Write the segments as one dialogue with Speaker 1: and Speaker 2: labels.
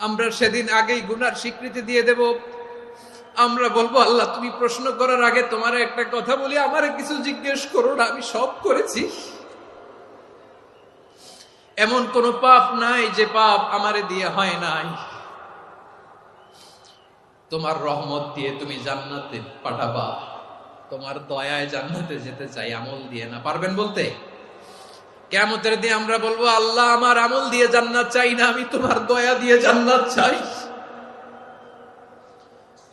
Speaker 1: আমরা সেদিন আগেই গুনার স্বীকৃতি দিয়ে দেব। আমরা বলবো, আল্লাহ তুমি প্রশ্ন করার আগে তোমার একটা কথা বলি, আমারে কিছু জিজ্ঞেস করো না, আমি সব করেছি। এমন কোন পাপ নাই যে পাপ আমারে দিয়ে হয় নাই। তোমার রহমত দিয়ে তুমি জান্নাতে পাঠাবা, তোমার দয়ায় জান্নাতে যেতে চাই, আমল দিয়ে না। পারবেন বলতে? কিয়ামতের দিন আমরা বলবো, আল্লাহ আমার আমল দিয়ে জান্নাত চাই না, আমি তোমার দয়া দিয়ে জান্নাত চাই।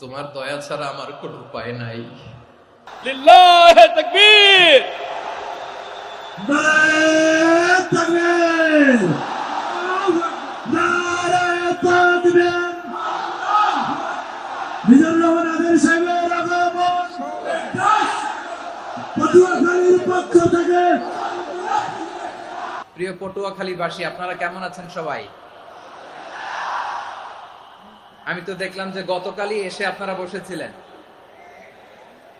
Speaker 1: তোমার দয়া ছাড়া আমার কোনো উপায় নাই।
Speaker 2: লিল্লাহি তাকবীর,
Speaker 3: নারায়ে তাকবীর, নারায়ে তাকবীর। মিজানুর রহমান আজারি সাহেবের আগমন পটুয়াখালীর পক্ষ থেকে।
Speaker 1: প্রিয় পটুয়াখালীবাসী, আপনারা কেমন আছেন সবাই? আমি তো দেখলাম যে গতকালই এসে আপনারা বসেছিলেন।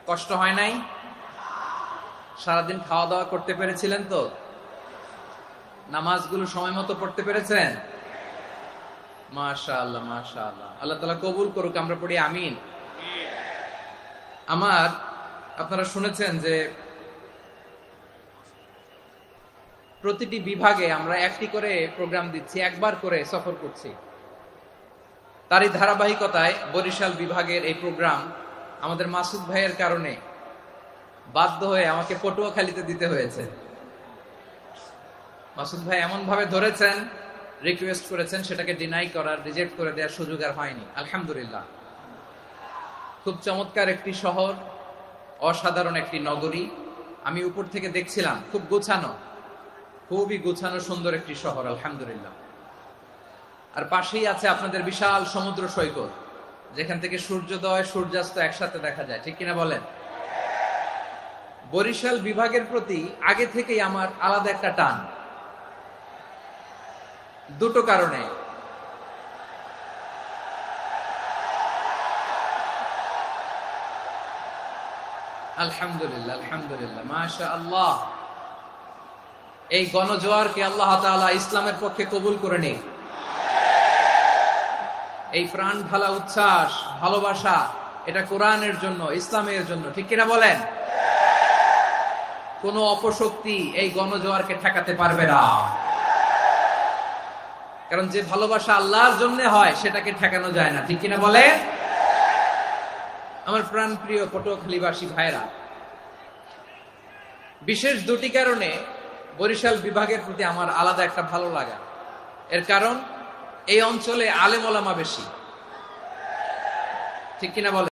Speaker 1: কষ্ট হয় নাই? সারাদিন খাওয়া দাওয়া করতে পেরেছিলেন তো? নামাজগুলো সময় মতো পড়তে পেরেছেন? মাশাআল্লাহ, মাশাআল্লাহ। আল্লাহ তাআলা কবুল করুক, আমরা পড়ি আমিন। আপনারা শুনেছেন যে প্রতিটি বিভাগে আমরা একটি করে প্রোগ্রাম দিচ্ছি, একবার করে সফর করছি। তারই ধারাবাহিকতায় বরিশাল বিভাগের এই প্রোগ্রাম আমাদের মাসুদ ভাইয়ের কারণে বাধ্য হয়ে আমাকে পটুয়াখালীতে দিতে হয়েছে। মাসুদ ভাই এমন ভাবে ধরেছেন, রিকোয়েস্ট করেছেন, সেটাকে ডিনাই করার, রিজেক্ট করে দেওয়ার সুযোগ আর হয়নি। আলহামদুলিল্লাহ। খুব চমৎকার একটি শহর, অসাধারণ একটি নগরী। আমি উপর থেকে দেখছিলাম, খুব গোছানো, খুবই গোছানো সুন্দর একটি শহর, আলহামদুলিল্লাহ। আর পাশেই আছে আপনাদের বিশাল সমুদ্র সৈকত, যেখান থেকে সূর্যোদয় সূর্যাস্ত একসাথে দেখা যায়, ঠিক কিনা বলেন? বরিশাল বিভাগের প্রতি আগে থেকেই আমার আলাদা একটা টান, দুটো কারণে। আলহামদুলিল্লাহ, আলহামদুলিল্লাহ, মাশাআল্লাহ। এই গণজোয়ারকে আল্লাহ তাআলা ইসলামের পক্ষে কবুল করে নিক। এই প্রাণ ঢালা উচ্ছ্বাস, ভালোবাসা, এটা কোরআনের জন্য, ইসলামের জন্য, ঠিক কিনা বলেন? কোন অপশক্তি এই গণজোয়ারকে ঠেকাতে পারবে না। কারণ যে ভালোবাসা আল্লাহর জন্য হয় সেটাকে ঠেকানো যায় না, ঠিক কিনা বলে? আমার প্রাণ প্রিয় পটুয়াখালীবাসী ভাইরা, বিশেষ দুটি কারণে বরিশাল বিভাগের প্রতি আমার আলাদা একটা ভালো লাগা। এর কারণ, এই অঞ্চলে আলেম ওলামা বেশি, ঠিক কিনা বলে?